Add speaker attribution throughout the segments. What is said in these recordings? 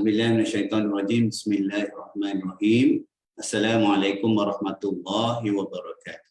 Speaker 1: A'udzubillahi minasyaitonirrajim. Bismillahirrahmanirrahim. Assalamualaikum warahmatullahi wabarakatuh.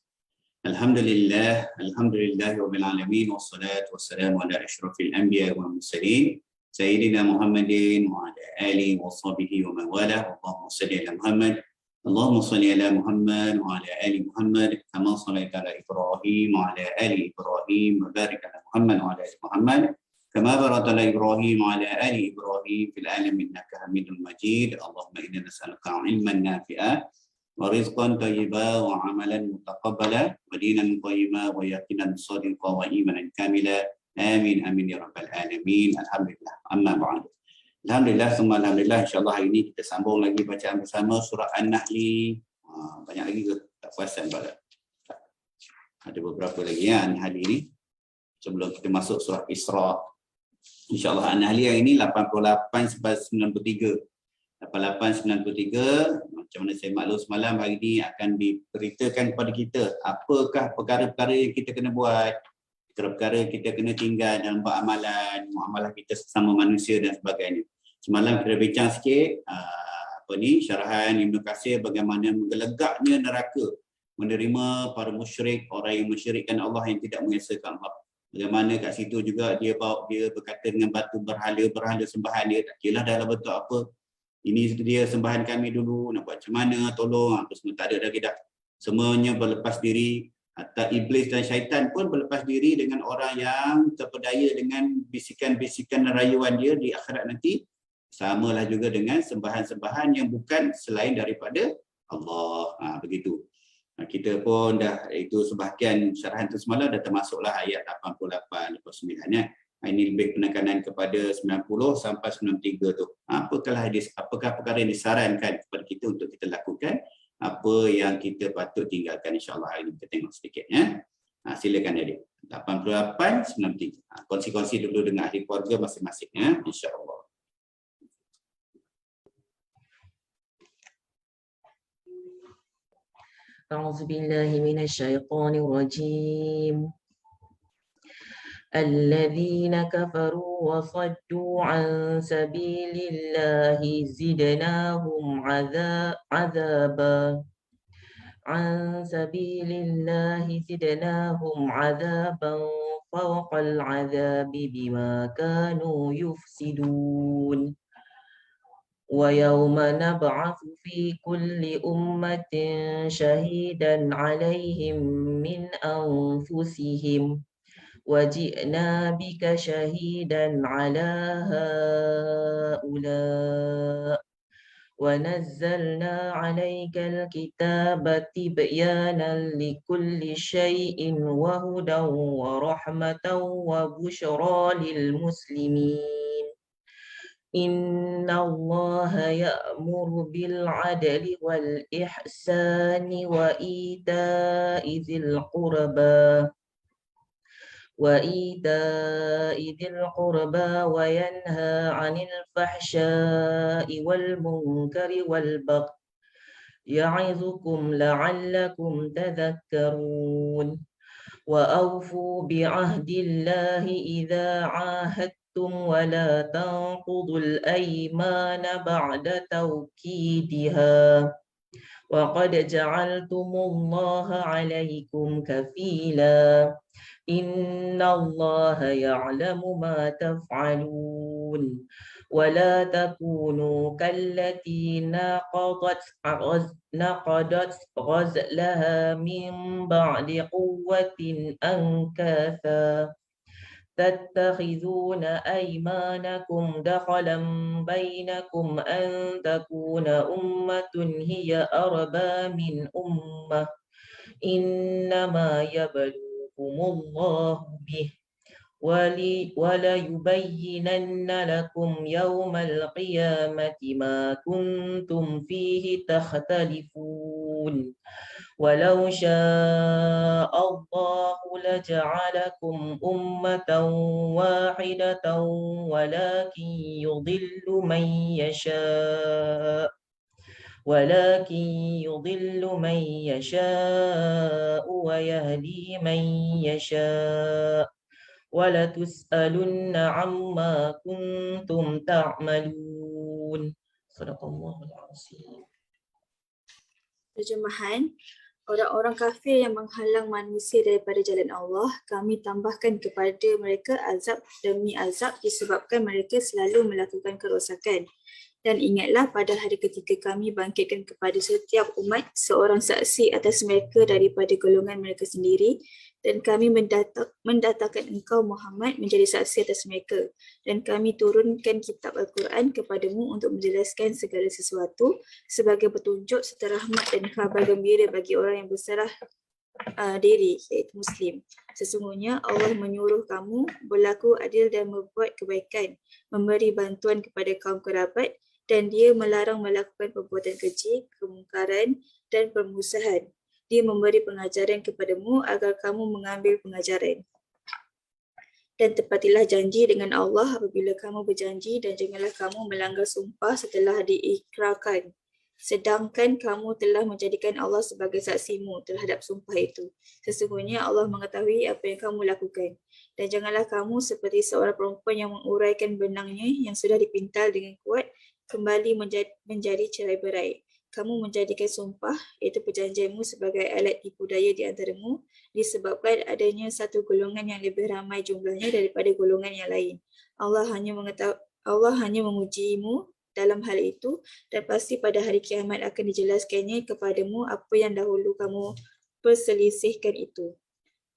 Speaker 1: Alhamdulillahi rabbil alamin wassalatu wassalamu ala asyrafil anbiya wal mursalin sayyidina Muhammadin wa ala alihi wa sahbihi wa man wala. Allahumma shalli ala Muhammad. Allahumma shalli ala Muhammad wa ala ali Muhammad kama shallaita ala Ibrahim wa ala ali Ibrahim wa barik ala Muhammad wa ala ali Muhammad كما باركت على إبراهيم وعلى آل إبراهيم في العالمين إنك حميد مجيد. اللهم إنا نسألك علما نافعا ورزقا طيبا وعملا متقبلا ودينا قيما ويقينا صادقا وإيمانا كاملا آمين آمين يا رب العالمين. Alhamdulillah. Amma ba'du. Alhamdulillah, semua alhamdulillah. InsyaAllah hari ini kita sambung lagi bacaan bersama surah An-Nahl. Banyak lagi ke? Tak puasan pada. Ada beberapa lagi ya hari ini. Sebelum kita masuk surah Isra. InsyaAllah An-Nahl yang ini 88 sampai 93. 88, 93. Macam mana saya maklum semalam, hari ini akan diberitakan kepada kita apakah perkara-perkara yang kita kena buat, perkara-perkara kita kena tinggal dalam amalan, muamalah kita sesama manusia dan sebagainya. Semalam kita bincang sikit syarahan Ibn Katsir bagaimana menggelegaknya neraka menerima para musyrik, orang yang mensyirikkan Allah yang tidak mengesahkan Allah. Bagaimana kat situ juga dia berkata dengan batu berhala sembahan dia, tak kira dalam bentuk apa. Ini dia sembahan kami dulu, nak buat macam mana, tolong, apa semua tak ada lagi dah. Semuanya berlepas diri. Hatta iblis dan syaitan pun berlepas diri dengan orang yang terpedaya dengan bisikan-bisikan rayuan dia di akhirat nanti. Samalah juga dengan sembahan-sembahan yang bukan selain daripada Allah. Begitu. Kita pun dah, itu sebahagian syarahan tu semalam dah termasuklah ayat 88 lepas 9 ya. Ini lebih penekanan kepada 90 sampai 93 tu. Apakah perkara yang disarankan kepada kita untuk kita lakukan, apa yang kita patut tinggalkan, insya-Allah hari ini kita tengok sedikit ya. Silakan adik. 88 93. Kongsi-kongsi dulu dengan ahli keluarga masing-masing ya, insya-Allah.
Speaker 2: أعوذ بالله من الشيطان الرجيم الذين كفروا وصدوا عن سبيل الله زدناهم عذابا فوق العذاب بما كانوا يفسدون ويوم نبعث في كل أمة شهيدا عليهم من أنفسهم وجئنا بك شهيدا على هؤلاء ونزلنا عليك الكتاب تبيانا لكل شيء وهدى ورحمة وبشرى للمسلمين إن الله يأمر بالعدل والإحسان وإيتاء ذي القربى وينهى عن الفحشاء والمنكر والبغي يعظكم لعلكم تذكرون وأوفوا بعهد الله إذا عاهدتم ولا تنقضوا الأيمان بعد توكيدها وقد جعلتم الله عليكم كفيلا إن الله يعلم ما تفعلون ولا تكونوا كالتي نقضت غزلها من بعد قوة أنكاثا تتخذون أيمانكم دخلا بينكم أن تكون أمة هي أربى من أمة إنما يبلوكم الله به وليبينن لكم يوم القيامة ما كنتم فيه تختلفون ولو شاء الله لجعلكم أمة واحدة ولكن يضل من يشاء ويهدي من يشاء ولتسألن عما كنتم تعملون يعلمون صدق الله العظيم.
Speaker 3: Terjemahan, orang-orang kafir yang menghalang manusia daripada jalan Allah, kami tambahkan kepada mereka azab demi azab disebabkan mereka selalu melakukan kerosakan. Dan ingatlah pada hari ketika kami bangkitkan kepada setiap umat seorang saksi atas mereka daripada golongan mereka sendiri, dan kami mendatangkan engkau Muhammad menjadi saksi atas mereka, dan kami turunkan kitab Al-Quran kepadamu untuk menjelaskan segala sesuatu sebagai petunjuk serta rahmat dan khabar gembira bagi orang yang berserah diri, iaitu Muslim. Sesungguhnya Allah menyuruh kamu berlaku adil dan membuat kebaikan, memberi bantuan kepada kaum kerabat, dan dia melarang melakukan perbuatan keji, kemungkaran dan permusuhan. Dia memberi pengajaran kepadamu agar kamu mengambil pengajaran. Dan tepatilah janji dengan Allah apabila kamu berjanji, dan janganlah kamu melanggar sumpah setelah diikrarkan. Sedangkan kamu telah menjadikan Allah sebagai saksimu terhadap sumpah itu. Sesungguhnya Allah mengetahui apa yang kamu lakukan. Dan janganlah kamu seperti seorang perempuan yang menguraikan benangnya yang sudah dipintal dengan kuat kembali menjadi cerai-berai. Kamu menjadikan sumpah, iaitu perjanjianmu, sebagai alat tipu daya di antaramu disebabkan adanya satu golongan yang lebih ramai jumlahnya daripada golongan yang lain. Allah hanya mengujimu dalam hal itu, dan pasti pada hari kiamat akan dijelaskannya kepadamu apa yang dahulu kamu perselisihkan itu.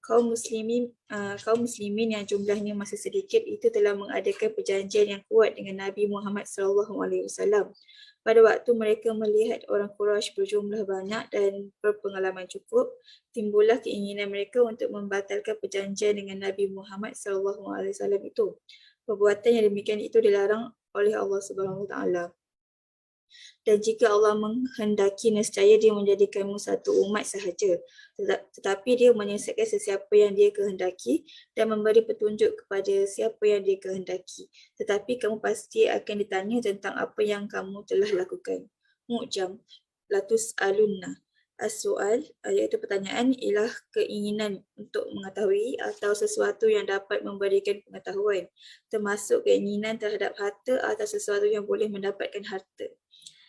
Speaker 3: Kaum muslimin yang jumlahnya masih sedikit itu telah mengadakan perjanjian yang kuat dengan Nabi Muhammad SAW. Pada waktu mereka melihat orang Quraisy berjumlah banyak dan berpengalaman cukup, timbullah keinginan mereka untuk membatalkan perjanjian dengan Nabi Muhammad SAW itu. Perbuatan yang demikian itu dilarang oleh Allah Subhanahu Wa Taala. Dan jika Allah menghendaki, nescaya dia menjadikanmu satu umat sahaja. Tetapi dia menyesatkan sesiapa yang dia kehendaki dan memberi petunjuk kepada siapa yang dia kehendaki. Tetapi kamu pasti akan ditanya tentang apa yang kamu telah lakukan. Mu'jam, latus alunna. As-soal, iaitu pertanyaan, ialah keinginan untuk mengetahui atau sesuatu yang dapat memberikan pengetahuan, termasuk keinginan terhadap harta atau sesuatu yang boleh mendapatkan harta.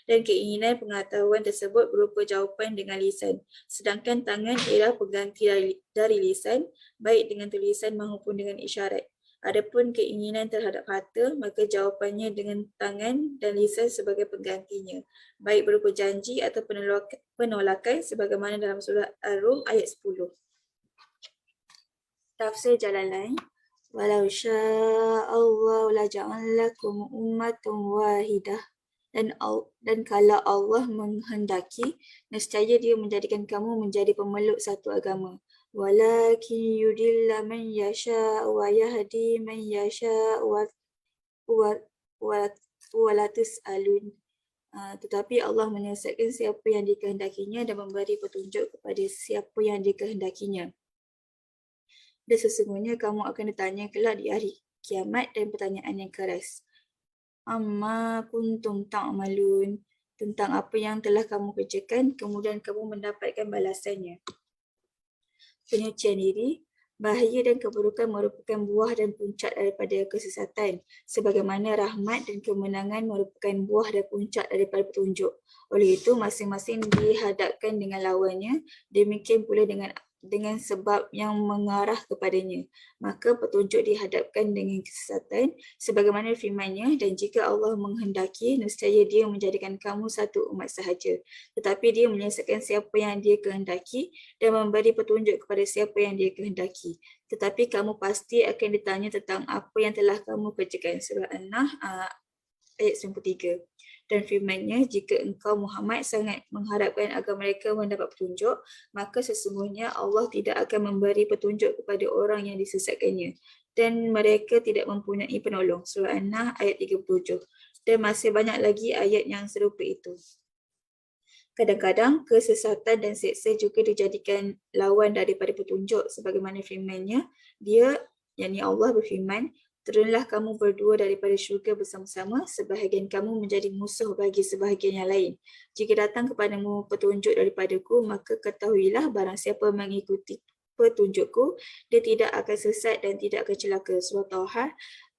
Speaker 3: Dan keinginan pengetahuan tersebut berupa jawapan dengan lisan. Sedangkan tangan ialah pengganti dari lisan, baik dengan tulisan maupun dengan isyarat. Adapun keinginan terhadap harta, maka jawapannya dengan tangan dan lisan sebagai penggantinya, baik berupa janji atau penolakan sebagaimana dalam surah Ar-Rum ayat 10. Tafsir Jalalain. Walau sya'allahu laja'alakum ummatun wahidah. Dan kalau Allah menghendaki, nescaya dia menjadikan kamu menjadi pemeluk satu agama. Walakin yudilla man yasha wa yahdi man yasha wa la tus'alun. Tetapi Allah menyesatkan siapa yang dikehendakinya dan memberi petunjuk kepada siapa yang dikehendakinya. Dan sesungguhnya kamu akan ditanya kelak di hari kiamat dan pertanyaan yang keras. Amma kuntum ta'malun, tentang apa yang telah kamu kerjakan, kemudian kamu mendapatkan balasannya. Penyucian diri, bahaya dan keburukan merupakan buah dan puncak daripada kesesatan, sebagaimana rahmat dan kemenangan merupakan buah dan puncak daripada petunjuk. Oleh itu, masing-masing dihadapkan dengan lawannya, demikian pula dengan sebab yang mengarah kepadanya. Maka petunjuk dihadapkan dengan kesesatan sebagaimana firman-Nya, dan jika Allah menghendaki, nescaya dia menjadikan kamu satu umat sahaja. Tetapi dia menyesatkan siapa yang dia kehendaki dan memberi petunjuk kepada siapa yang dia kehendaki. Tetapi kamu pasti akan ditanya tentang apa yang telah kamu kerjakan. Surah An-Nahl ayat 93. Dan firman-Nya, jika engkau Muhammad sangat mengharapkan agar mereka mendapat petunjuk, maka sesungguhnya Allah tidak akan memberi petunjuk kepada orang yang disesatkannya, dan mereka tidak mempunyai penolong. Surah An-Nahl ayat 37. Dan masih banyak lagi ayat yang serupa itu. Kadang-kadang kesesatan dan seksa juga dijadikan lawan daripada petunjuk, sebagaimana firman-Nya, dia, yakni Allah berfirman, turunlah kamu berdua daripada syurga bersama-sama, sebahagian kamu menjadi musuh bagi sebahagian yang lain. Jika datang kepadamu petunjuk daripadaku, maka ketahuilah barang siapa mengikuti petunjukku, dia tidak akan sesat dan tidak akan celaka. Surah Taha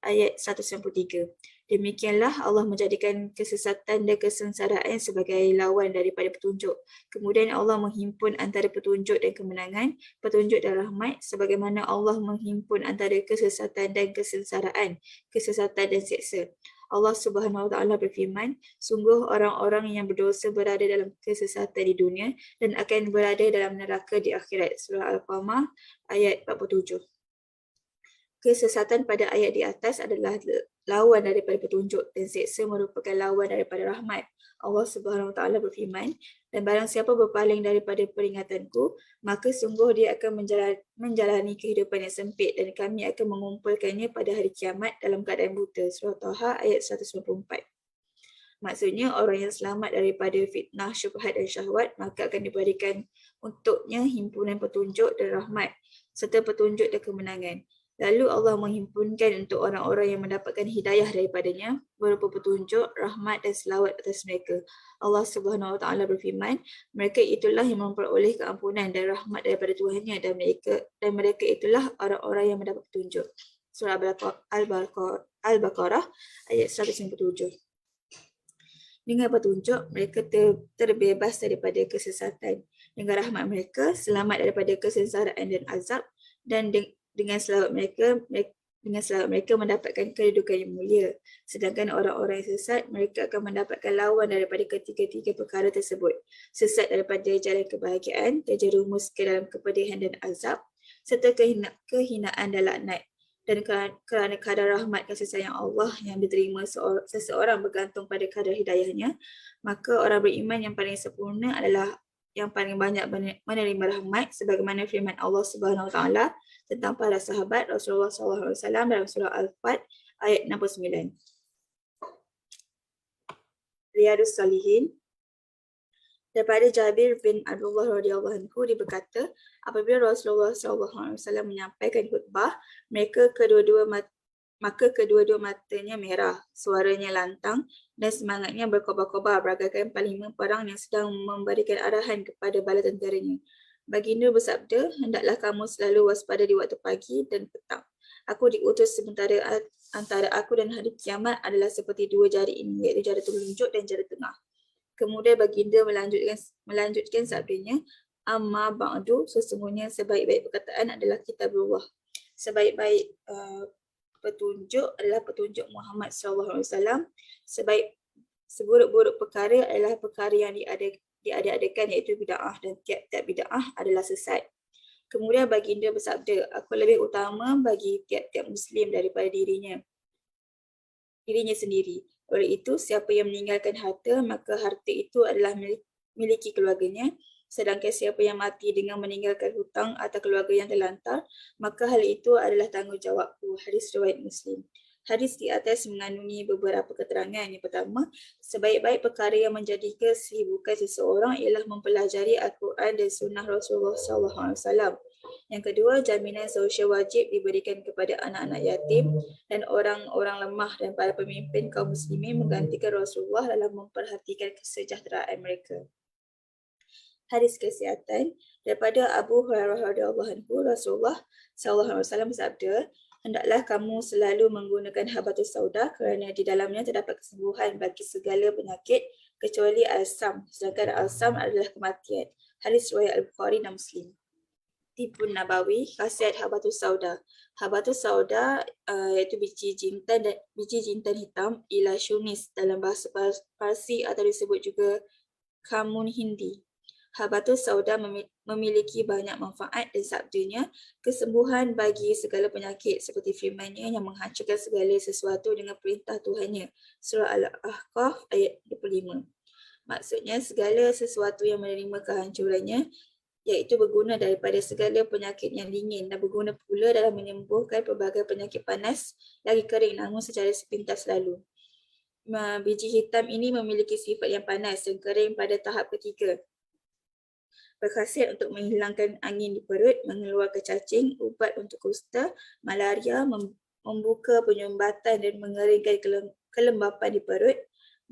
Speaker 3: ayat 193. Demikianlah Allah menjadikan kesesatan dan kesengsaraan sebagai lawan daripada petunjuk. Kemudian Allah menghimpun antara petunjuk dan kemenangan, petunjuk dan rahmat, sebagaimana Allah menghimpun antara kesesatan dan kesengsaraan, kesesatan dan seksa. Allah Subhanahu Wa Taala berfirman, sungguh orang-orang yang berdosa berada dalam kesesatan di dunia dan akan berada dalam neraka di akhirat. Surah Al-Qamar ayat 47. Kesesatan pada ayat di atas adalah lawan daripada petunjuk dan seksa merupakan lawan daripada rahmat. Allah Subhanahu Wa Taala berfirman, dan barang siapa berpaling daripada peringatanku, maka sungguh dia akan menjalani kehidupan yang sempit dan kami akan mengumpulkannya pada hari kiamat dalam keadaan buta. Surah Taha ayat 194. Maksudnya orang yang selamat daripada fitnah, syubhat dan syahwat maka akan diberikan untuknya himpunan petunjuk dan rahmat serta petunjuk dan kemenangan. Lalu Allah menghimpunkan untuk orang-orang yang mendapatkan hidayah daripadanya berupa petunjuk, rahmat dan selawat atas mereka. Allah Subhanahu Wa Taala berfirman, mereka itulah yang memperoleh keampunan dan rahmat daripada Tuhannya dan mereka itulah orang-orang yang mendapat petunjuk. Surah Al-Baqarah ayat 157. Dengan petunjuk, mereka terbebas daripada kesesatan. Dengan rahmat mereka, selamat daripada kesengsaraan dan azab, dan dengan selawat mereka mendapatkan kedudukan yang mulia. Sedangkan orang-orang yang sesat, mereka akan mendapatkan lawan daripada ketiga-tiga perkara tersebut. Sesat daripada jalan kebahagiaan, terjerumus ke dalam kepedihan dan azab, serta kehinaan dan laknat. Dan kerana kadar rahmat kasih sayang Allah yang diterima seseorang bergantung pada kadar hidayahnya, maka orang beriman yang paling sempurna adalah yang paling banyak menerima rahmat, sebagaimana firman Allah Subhanahu Wa Taala tentang para sahabat Rasulullah SAW dalam surah Al-Fat ayat 69. Riyadus Salihin. Daripada Jabir bin Abdullah radhiyallahu anhu dia berkata, apabila Rasulullah SAW menyampaikan khutbah, maka kedua-dua matanya merah, suaranya lantang dan semangatnya berkobar-kobar bagaikan panglima perang yang sedang memberikan arahan kepada bala tenteranya. Baginda bersabda, hendaklah kamu selalu waspada di waktu pagi dan petang. Aku diutus sementara antara aku dan hari kiamat adalah seperti dua jari ini, iaitu jari telunjuk dan jari tengah. Kemudian baginda melanjutkan sabdanya, amma ba'du, sesungguhnya sebaik-baik perkataan adalah kitabullah. Sebaik-baik petunjuk adalah petunjuk Muhammad SAW. Seburuk-buruk perkara adalah perkara yang diada-adakan, iaitu bid'ah, dan tiap-tiap bid'ah adalah sesat. Kemudian baginda bersabda, aku lebih utama bagi tiap-tiap Muslim daripada dirinya sendiri. Oleh itu, siapa yang meninggalkan harta, maka harta itu adalah miliki keluarganya. Sedangkan siapa yang mati dengan meninggalkan hutang atau keluarga yang terlantar, maka hal itu adalah tanggungjawabku. Hadis riwayat Muslim. Hadis di atas mengandungi beberapa keterangan. Yang pertama, sebaik-baik perkara yang menjadi kesibukan seseorang ialah mempelajari Al-Quran dan Sunnah Rasulullah SAW. Yang kedua, jaminan sosial wajib diberikan kepada anak-anak yatim dan orang-orang lemah, dan para pemimpin kaum muslimin menggantikan Rasulullah dalam memperhatikan kesejahteraan mereka. Hadis kesihatan daripada Abu Hurairah radhiyallahu anhu, Rasulullah SAW bersabda, hendaklah kamu selalu menggunakan habatus sauda kerana di dalamnya terdapat kesembuhan bagi segala penyakit kecuali al-sam, sedangkan al-sam adalah kematian. Hadis riwayat Al-Bukhari dan Muslim. Tibun Nabawi, khasiat habatus sauda. Habatus sauda iaitu biji jintan hitam, ila shunis dalam bahasa Parsi atau disebut juga kamun Hindi. Habatus sauda memiliki banyak manfaat dan sabdanya kesembuhan bagi segala penyakit seperti firman-Nya yang menghancurkan segala sesuatu dengan perintah Tuhannya. Surah Al-Ahqaf ayat 25. Maksudnya segala sesuatu yang menerima kehancurannya, iaitu berguna daripada segala penyakit yang dingin dan berguna pula dalam menyembuhkan pelbagai penyakit panas lagi kering namun secara sepintas lalu. Biji hitam ini memiliki sifat yang panas dan kering pada tahap ketiga. Berkhasiat untuk menghilangkan angin di perut, mengeluarkan cacing, ubat untuk kusta, malaria, membuka penyumbatan dan mengeringkan kelembapan di perut,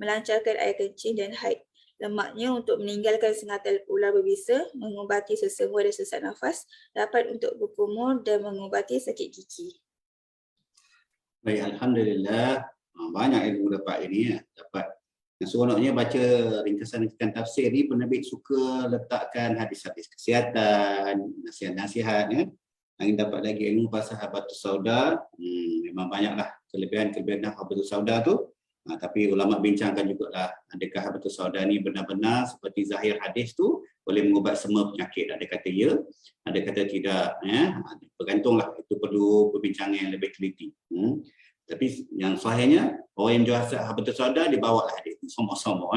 Speaker 3: melancarkan air kencing dan haid. Lemaknya untuk meninggalkan sengatan ular berbisa, mengubati sesemua dan sesak nafas, dapat untuk berkumur dan mengubati sakit gigi.
Speaker 1: Baik, Alhamdulillah. Banyak ilmu dapat ini ya. Dapat. Yang seronoknya baca ringkasan-ringkasan tafsir ni, penerbit suka letakkan hadis-hadis kesihatan, nasihat-nasihat ya. Yang dapat lagi ilmu pasal Habatus Sauda. Memang banyaklah kelebihan-kelebihan Habatus Sauda tu. Tapi ulama bincangkan jugalah, adakah Habatus Sauda ni benar-benar seperti zahir hadis tu boleh mengubat semua penyakit. Ada kata ya, ada kata tidak ya. Bergantunglah, itu perlu perbincangan yang lebih teliti. Tapi yang sahihnya, orang yang jual Habatus Sauda dia bawa lah hadis sama-sama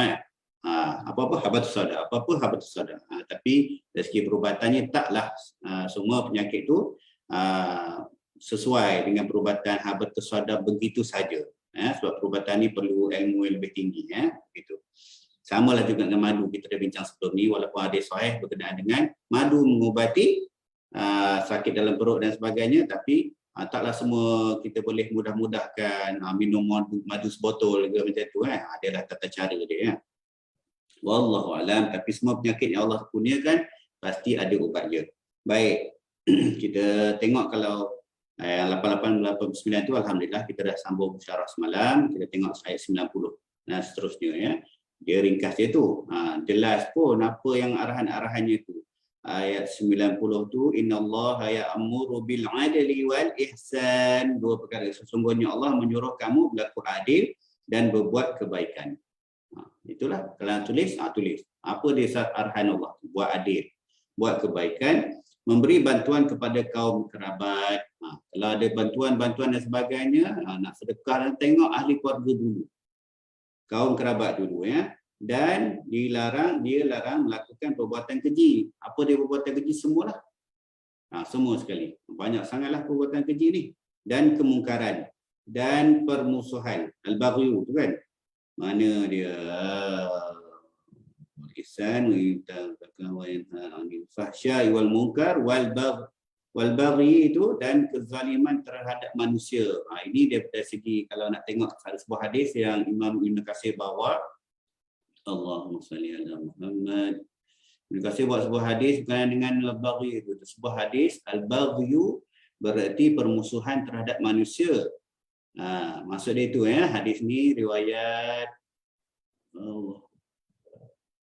Speaker 1: apa-apa Habatus Sauda, apa-apa Habatus Sauda. Tapi dari segi perubatannya taklah semua penyakit tu sesuai dengan perubatan Habatus Sauda begitu saja. Sebab perubatan ni perlu ilmu yang lebih tinggi begitu. Samalah juga dengan madu, kita dah bincang sebelum ni, walaupun ada sahih berkenaan dengan madu mengubati sakit dalam perut dan sebagainya, tapi taklah semua kita boleh mudah-mudahkan minum madu sebotol ke macam tu adalah tata cara dia wallahu alam. Tapi semua penyakit yang Allah kurniakan pasti ada ubatnya. Baik, kita tengok kalau 88-89 tu alhamdulillah kita dah sambung syarah semalam. Kita tengok ayat 90 dan seterusnya ya. Dia ringkas dia tu. Jelas pun apa yang arahan-arahannya tu. Ayat 90 tu, innallaha ya'muru bil 'adli wal ihsan. Dua perkara. Sesungguhnya Allah menyuruh kamu berlaku adil dan berbuat kebaikan. Itulah kalau tulis, tulis. Apa dia arahan Allah? Buat adil, buat kebaikan, memberi bantuan kepada kaum kerabat. Kalau ada bantuan-bantuan dan sebagainya, nak sedekah dan tengok ahli keluarga dulu. Kaum kerabat dulu ya. Dan dia larang melakukan perbuatan keji. Apa dia perbuatan keji? Semualah. Semua sekali. Banyak sangatlah perbuatan keji ni. Dan kemungkaran. Dan permusuhan. Al-Baghyu tu kan. Mana dia? Ihsan fahsya'i wal munkar wal baghi itu, dan kezaliman terhadap manusia. Ini daripada segi, kalau nak tengok ada sebuah hadis yang Imam Ibn Katsir bawa, Allahumma salli ala Muhammad. Ibn Katsir buat sebuah hadis berkenaan dengan al-baghi itu. Sebuah hadis, al-baghyu berarti permusuhan terhadap manusia. Maksud dia itu ya, hadis ni riwayat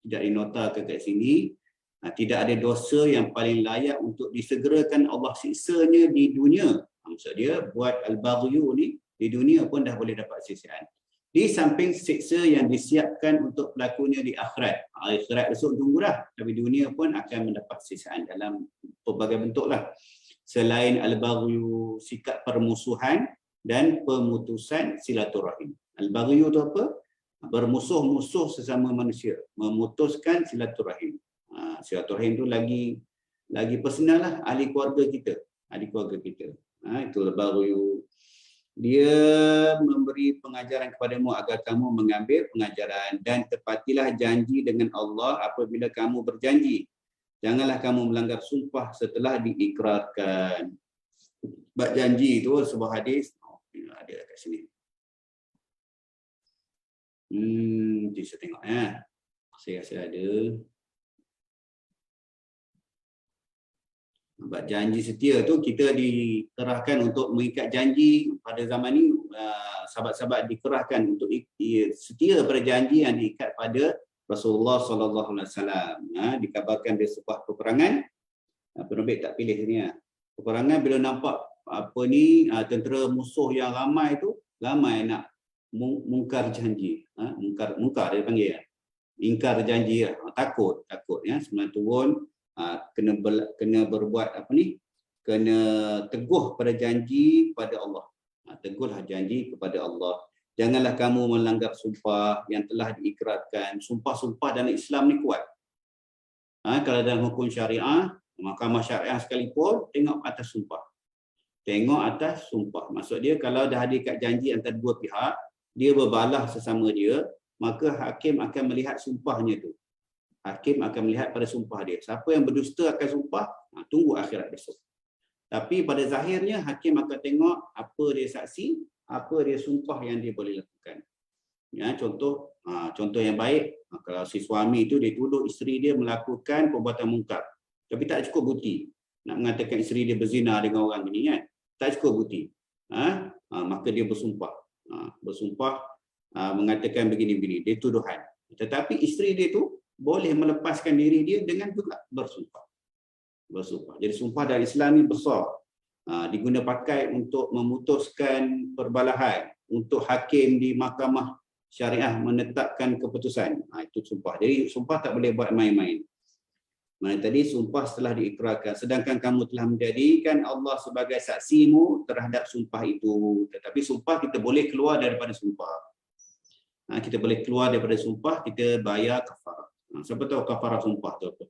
Speaker 1: tidak dinotakan kat sini. Tidak ada dosa yang paling layak untuk disegerakan Allah siksanya di dunia. Maksud dia buat al-baghyu ni di dunia pun dah boleh dapat siksaan. Di samping siksa yang disiapkan untuk pelakunya di akhirat. Akhirat besok tunggulah. Tapi dunia pun akan mendapat siksaan dalam pelbagai bentuk lah. Selain al-baghyu, sikap permusuhan dan pemutusan silaturahim. Al-baghyu tu apa? Bermusuh-musuh sesama manusia. Memutuskan silaturahim. Silaturahim tu lagi personal lah, ahli keluarga kita. Itu al-baghyu. Dia memberi pengajaran kepadamu agar kamu mengambil pengajaran, dan tepatilah janji dengan Allah apabila kamu berjanji. Janganlah kamu melanggar sumpah setelah diikrarkan. Bab janji itu sebuah hadis. Ada kat sini. Saya tengok ya. Saya rasa ada. Bab janji setia tu kita dikerahkan untuk mengikat janji. Pada zaman ni sahabat-sahabat dikerahkan untuk setia pada janji yang diikat pada Rasulullah sallallahu alaihi wasallam. Dikabarkan dari sebuah peperangan, penerbit tak pilih sini ya. Peperangan bila nampak tentera musuh yang ramai tu, ramai nak mungkar janji. Mungkar dia panggil ya. Ingkar janji ya. Takut ya. Sebelum turun kena berbuat kena teguh pada janji kepada Allah. Teguhlah janji kepada Allah. Janganlah kamu melanggar sumpah yang telah diikrarkan. Sumpah-sumpah dalam Islam ni kuat. Kalau dalam hukum syariah, mahkamah syariah sekalipun, tengok atas sumpah. Tengok atas sumpah. Maksud dia kalau dah ada ikat janji antara dua pihak, dia berbalah sesama dia, maka hakim akan melihat sumpahnya tu. Hakim akan melihat pada sumpah dia. Siapa yang berdusta akan sumpah, tunggu akhirat besok. Tapi pada zahirnya, hakim akan tengok apa dia saksi, apa dia sumpah yang dia boleh lakukan. Ya, contoh yang baik, kalau si suami itu dia tuduh isteri dia melakukan perbuatan mungkar, tapi tak cukup bukti. Nak mengatakan isteri dia berzina dengan orang ini kan, tak cukup bukti. Maka dia bersumpah. bersumpah mengatakan begini-begini, dia tuduhan. Tetapi isteri dia tu boleh melepaskan diri dia dengan juga bersumpah. Jadi sumpah dalam Islam ni besar. Diguna pakai untuk memutuskan perbalahan, untuk hakim di mahkamah syariah menetapkan keputusan. Itu sumpah. Jadi sumpah tak boleh buat main-main. Mana tadi sumpah setelah diikrarkan, sedangkan kamu telah menjadikan Allah sebagai saksimu terhadap sumpah itu. Tetapi sumpah kita boleh keluar daripada sumpah. Kita boleh keluar daripada sumpah, kita bayar kafarah. Siapa tahu kafarah sumpah tu apa?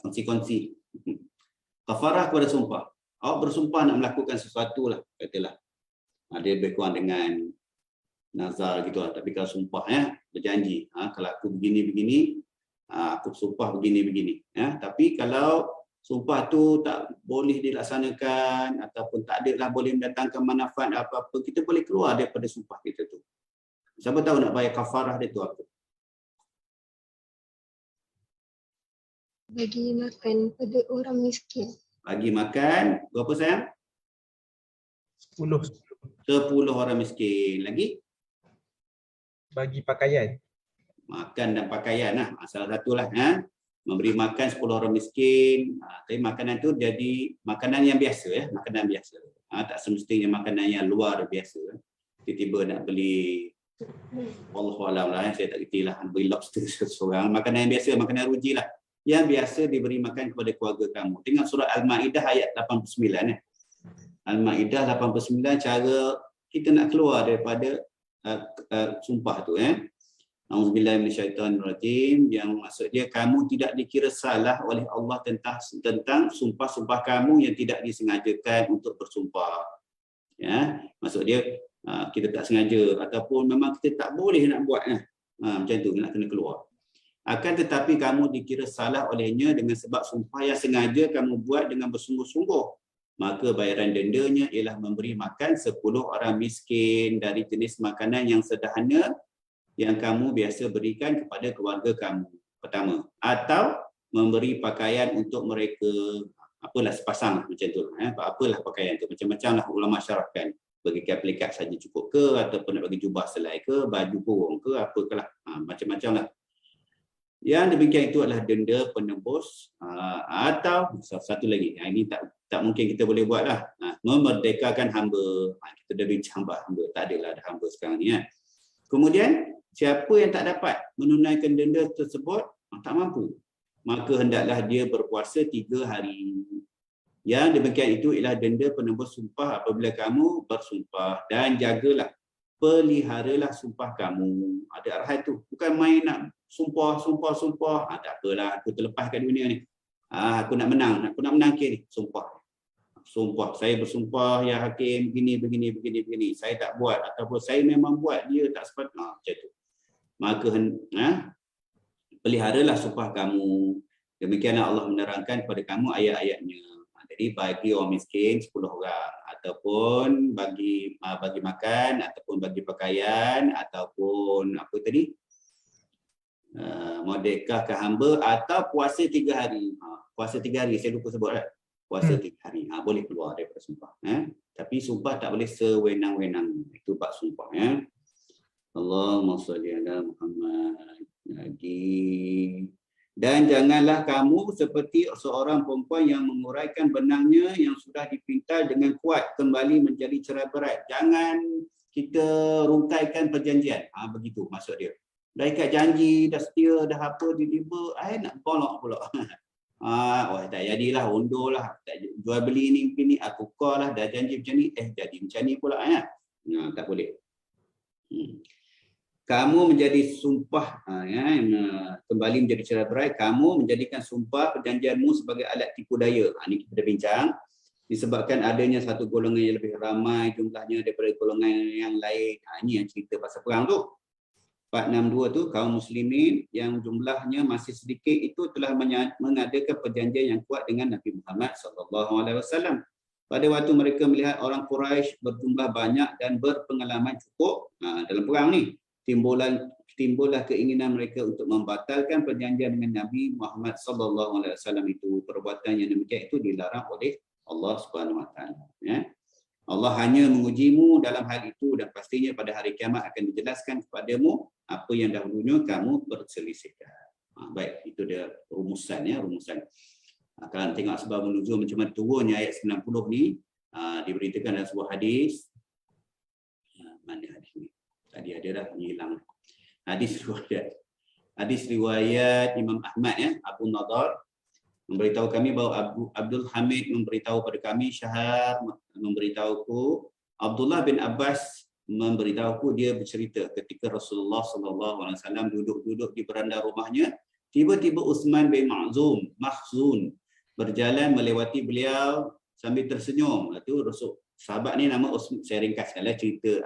Speaker 1: Kongsi-kongsi. Kafarah kepada sumpah. Awak bersumpah nak melakukan sesuatu lah, katalah. Dia lebih kurang dengan nazar gitu lah. Tapi kalau sumpah berjanji, kalau aku begini-begini, aku sumpah begini-begini. Tapi kalau sumpah tu tak boleh dilaksanakan ataupun tak ada lah boleh mendatangkan manfaat apa-apa, kita boleh keluar daripada sumpah kita tu. Siapa tahu nak bayar kafarah dia tu apa?
Speaker 4: Bagi makan pada orang miskin.
Speaker 1: Bagi makan berapa sayang?
Speaker 5: 10.
Speaker 1: 10 orang miskin. Lagi?
Speaker 5: Bagi pakaian.
Speaker 1: Makan dan pakaian lah. Salah satulah. Memberi makan 10 orang miskin. Tapi makanan tu jadi makanan yang biasa. Makanan biasa. Tak semestinya makanan yang luar biasa. Tiba-tiba nak beli Wallahualam lah. Saya tak kerti lah. Beli lobster seseorang. Makanan yang biasa. Makanan ruji lah. Yang biasa diberi makan kepada keluarga kamu. Tengok surah Al-Ma'idah ayat 89. Al-Ma'idah 89 cara kita nak keluar daripada sumpah tu. Auzubillahi minasyaitonirrajim, yang maksud dia kamu tidak dikira salah oleh Allah tentang sumpah-sumpah kamu yang tidak disengajakan untuk bersumpah. Maksud dia kita tak sengaja ataupun memang kita tak boleh nak buat. Macam tu nak kena keluar. Akan tetapi kamu dikira salah olehnya dengan sebab sumpah yang sengaja kamu buat dengan bersungguh-sungguh. Maka bayaran dendanya ialah memberi makan 10 orang miskin dari jenis makanan yang sederhana yang kamu biasa berikan kepada keluarga kamu. Pertama. Atau memberi pakaian untuk mereka. Apalah sepasang macam tu. Apalah pakaian tu. Macam-macam lah ulama syarahkan. Bagikan pelikat saja cukup ke, ataupun nak bagi jubah selai ke, baju kurung ke, apalah. Macam-macam lah. Yang demikian itu adalah denda penebus atau satu lagi. Ini tak mungkin kita boleh buat lah. Memerdekakan hamba. Kita dah bincang hamba. Tak adalah ada hamba sekarang ni. Kemudian, siapa yang tak dapat menunaikan denda tersebut, tak mampu. Maka hendaklah dia berpuasa 3 hari. Yang demikian itu ialah denda penebus sumpah apabila kamu bersumpah. Dan jagalah, peliharalah sumpah kamu. Ada arahan tu. Bukan main nak sumpah. Tak apalah, aku terlepas kat dunia ni. Aku nak menang ni. Sumpah. Saya bersumpah, ya hakim, begini. Saya tak buat. Ataupun saya memang buat, dia tak sepatutnya. Macam tu. Maka peliharalah sumpah kamu. Demikianlah Allah menerangkan kepada kamu ayat-ayatnya. Jadi bagi orang miskin 10 orang. Ataupun bagi makan, ataupun bagi pakaian, ataupun apa tadi? Merdekakan hamba atau puasa 3 hari. Puasa 3 hari, saya lupa sebut lah. Puasa 3 hari. Boleh keluar daripada sumpah. Tapi sumpah tak boleh sewenang-wenang. Itu bab sumpah. Allahumma salli ala Muhammad. Dan janganlah kamu seperti seorang perempuan yang menguraikan benangnya yang sudah dipintal dengan kuat kembali menjadi cerai berai. Jangan kita rungkaikan perjanjian. Begitu maksud dia. Dah ikat janji, dah setia, dah apa, tiba-tiba, nak tolak pula. Tak jadilah, undur lah. Tak jual beli ni, aku call lah, dah janji macam ni, jadi macam ni pula. Tak boleh. Kamu menjadi sumpah, kembali menjadi cerai berai, kamu menjadikan sumpah perjanjianmu sebagai alat tipu daya. Ini kita dah bincang. Disebabkan adanya satu golongan yang lebih ramai jumlahnya daripada golongan yang lain. Ini yang cerita pasal perang tu. 462 tu, kaum muslimin yang jumlahnya masih sedikit itu telah mengadakan perjanjian yang kuat dengan Nabi Muhammad SAW. Pada waktu mereka melihat orang Quraisy berjumlah banyak dan berpengalaman cukup dalam perang ni, timbullah keinginan mereka untuk membatalkan perjanjian dengan Nabi Muhammad SAW itu. Perbuatan yang demikian itu dilarang oleh Allah Subhanahu Wa Taala. Ya. Allah hanya mengujimu dalam hal itu dan pastinya pada hari kiamat akan dijelaskan kepadamu apa yang dahulunya kamu perselisihkan. Baik, itu dia rumusan ya, rumusan. Kalau tengok sebab menuzul macam mana turunnya ayat 90 ni, diberitakan dalam sebuah hadis. Mana hadis ni? Tadi ada dah hilang. Hadis riwayat Imam Ahmad ya, Abu Nadar memberitahu kami bahawa Abdul Hamid memberitahu pada kami, Syahar memberitahuku, Abdullah bin Abbas memberitahuku, dia bercerita ketika Rasulullah SAW duduk-duduk di beranda rumahnya, tiba-tiba Uthman bin Mahzun berjalan melewati beliau sambil tersenyum. Itu Rasul, sahabat ni nama Uthman, saya ringkaskanlah cerita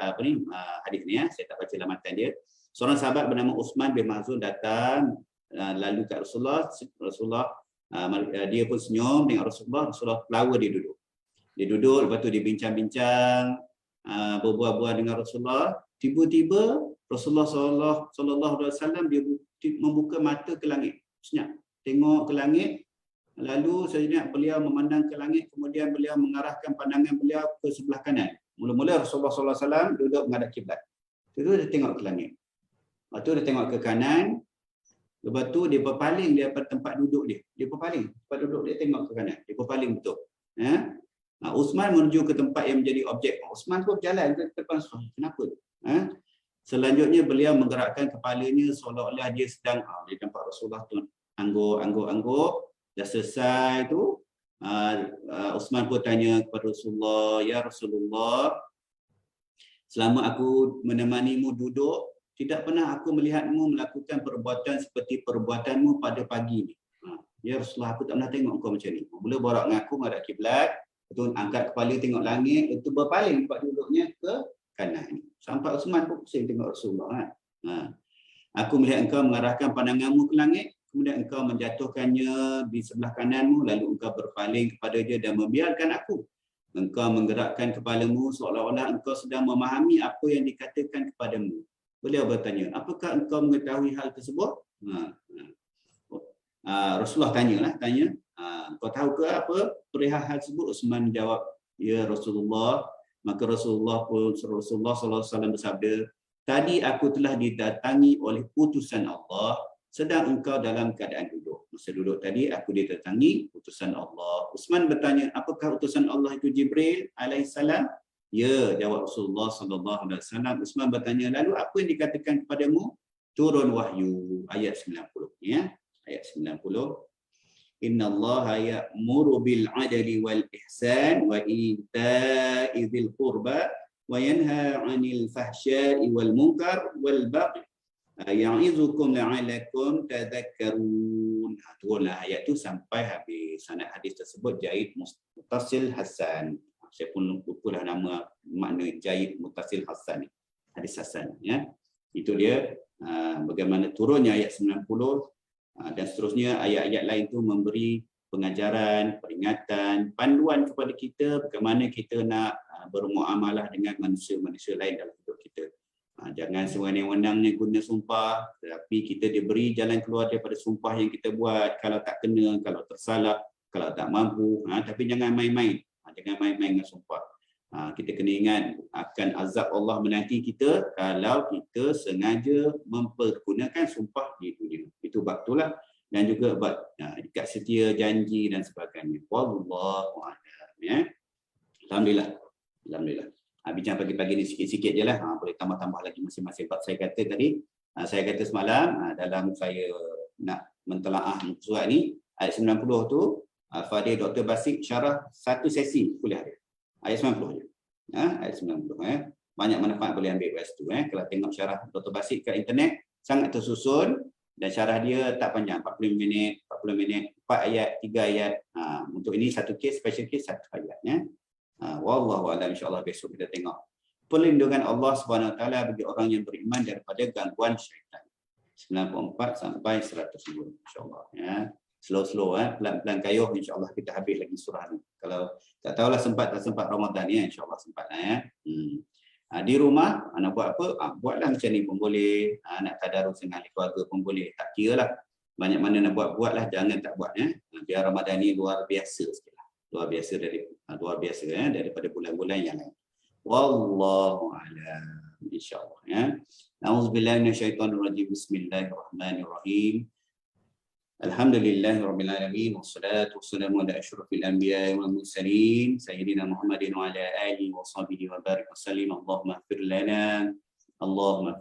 Speaker 1: hadis ni ya, saya tak baca lamatan dia. Seorang sahabat bernama Uthman bin Mahzun datang lalu kat Rasulullah, dia pun senyum dengan Rasulullah lawa dia duduk. Dia duduk, lepas tu dia bincang-bincang, berbual-bual dengan Rasulullah. Tiba-tiba Rasulullah sallallahu alaihi wasallam dia membuka mata ke langit. Senyap, tengok ke langit. Lalu sejenak beliau memandang ke langit, kemudian beliau mengarahkan pandangan beliau ke sebelah kanan. Mula-mula Rasulullah sallallahu alaihi wasallam duduk menghadap kiblat. Terus dia tengok ke langit. Lepas tu dia tengok ke kanan. Lepas tu dia berpaling daripada tempat duduk dia. Dia berpaling. Tempat duduk dia tengok ke kanan. Dia berpaling betul. Ya? Uthman menuju ke tempat yang menjadi objek. Uthman pun berjalan ke depan Rasulullah. Kenapa? Selanjutnya beliau menggerakkan kepalanya seolah-olah dia sedang, dia nampak Rasulullah tu angguk. Dah selesai tu, Uthman pun tanya kepada Rasulullah, ya Rasulullah, selama aku menemanimu duduk, tidak pernah aku melihatmu melakukan perbuatan seperti perbuatanmu pada pagi ni. Ya Rasulullah, aku tak pernah tengok kau macam ni. Mula borak dengan aku menghadap kiblat, betul, angkat kepala tengok langit, itu berpaling tempat duduknya ke kanan. Sampai Uthman pun pusing tengok Rasulullah. Aku melihat engkau mengarahkan pandanganmu ke langit, kemudian engkau menjatuhkannya di sebelah kananmu, lalu engkau berpaling kepada dia dan membiarkan aku. Engkau menggerakkan kepalamu seolah-olah engkau sedang memahami apa yang dikatakan kepadamu. Beliau bertanya, apakah engkau mengetahui hal tersebut? Rasulullah tanya, kau tahu ke apa perihal hal tersebut? Uthman menjawab, ya Rasulullah. Maka Rasulullah SAW bersabda, tadi aku telah didatangi oleh utusan Allah, sedang engkau dalam keadaan duduk. Masa duduk tadi, aku didatangi utusan Allah. Uthman bertanya, apakah utusan Allah itu Jibril alaihissalam? Ya, jawab Rasulullah SAW. Uthman bertanya, lalu apa yang dikatakan kepadamu? Turun wahyu, ayat 90. Ya, ayat 90. Inna Allah ya'muru bil adli wal ihsan wa ita'i dzil qurba wa yanha 'anil fahsya'i wal munkar wal baghi ya'izukum la'alakum tadhakkarun. Turunlah ayat tu sampai habis. Sanad hadis tersebut jaid muttasil hasan. Saya pun lupalah nama makna jaid muttasil hasan ni. Hadis hasan ya. Itu dia bagaimana turunnya ayat 90 dan seterusnya ayat-ayat lain tu memberi pengajaran, peringatan, panduan kepada kita bagaimana kita nak bermuamalah dengan manusia-manusia lain dalam hidup kita. Jangan sewenang-wenangnya guna sumpah, tetapi kita diberi jalan keluar daripada sumpah yang kita buat kalau tak kena, kalau tersalah, kalau tak mampu, tapi jangan main-main. Jangan main-main dengan sumpah. Kita kena ingat akan azab Allah menanti kita kalau kita sengaja mempergunakan sumpah di dunia. Itu bab itulah. Dan juga bab ikat setia, janji dan sebagainya. Wallahu a'lam. Ya. Alhamdulillah. Bincang pagi-pagi ni sikit-sikit je lah. Boleh tambah-tambah lagi masing-masing bab saya kata tadi. Saya kata semalam dalam saya nak mentelaah surat ni, ayat 90 tu, Fadil Dr. Basik syarah satu sesi kuliah dia. Ayat 90 je. Ayat 90. Banyak manfaat boleh ambil kat situ. Kalau tengok syarah Dr. Basik kat internet, sangat tersusun dan syarah dia tak panjang, 40 minit, 4 ayat, 3 ayat. Untuk ini satu kes, special case, satu ayat. Wallahu a'lam, insya-Allah besok kita tengok perlindungan Allah Subhanahu Wa Taala bagi orang yang beriman daripada gangguan syaitan. 94 sampai 100 insya-Allah ya. Slow-slow pelan-pelan kayuh, insya-Allah kita habis lagi surah ni. Kalau tak tahulah sempat tak sempat Ramadan ni, insya-Allah sempatlah ya. Di rumah nak buat apa? Buatlah macam ni pun boleh. Nak tadarus dengan ahli keluarga pun boleh. Tak kira lah banyak mana nak buatlah, jangan tak buat ya. Biar Ramadan ni luar biasa sikitlah. luar biasa daripada bulan-bulan yang lain. Wallahu a'lam. Insyaallah ya. A'udzubillahi minasyaitonirrajim. Bismillahirrahmanirrahim. Alhamdulillahirabbil alamin wassalatu wassalamu ala asyrafil anbiya'i wal mursalin sayyidina Muhammadin wa ala alihi wa sahbihi wa barik wa sallim. Allahumma ighfir lana Allahumma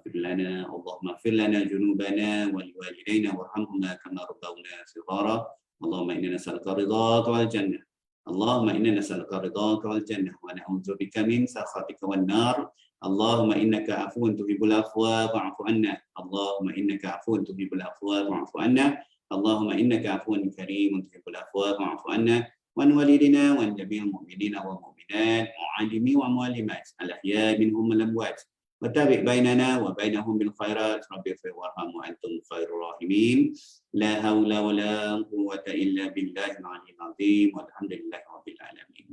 Speaker 1: ighfir lana junubana wa liwalidayna warhamhuma kama rabbawna shighara. Allahumma inna nas'aluka ridhaka wal jannah. Allahumma inna nas'aluka ridhaka wal jannah wa na'udzu bika min sakhatika wan nar. Allahumma innaka afuwun tuhibbul afwa fa'fu anna. Allahumma innaka afuwun tuhibbul afwa fa'fu anna. Allahumma innaka afuwun karimun tuhibbul afwa fa'fu anna. Wa walidina wa jami'il mu'minina wal mu'minat mu'allimi wa mu'allimat al-ahya minhum wal amwat. وتابع بيننا وبينهم بالخيرات رب اغفر وارحم وانتم خير الراحمين لا حول ولا قوة إلا بالله العلي العظيم والحمد لله رب العالمين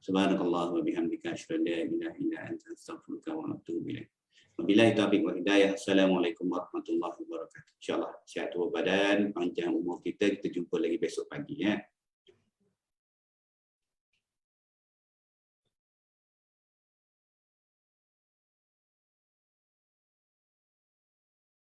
Speaker 1: سبحانك اللهم وبحمدك أشهد أن لا إله إلا أنت أستغفرك وأتوب إليك وبالله التوفيق والهداية. Assalamualaikum warahmatullahi wabarakatuh. InsyaAllah sihat tubuh badan, panjang umur kita jumpa lagi besok pagi ya.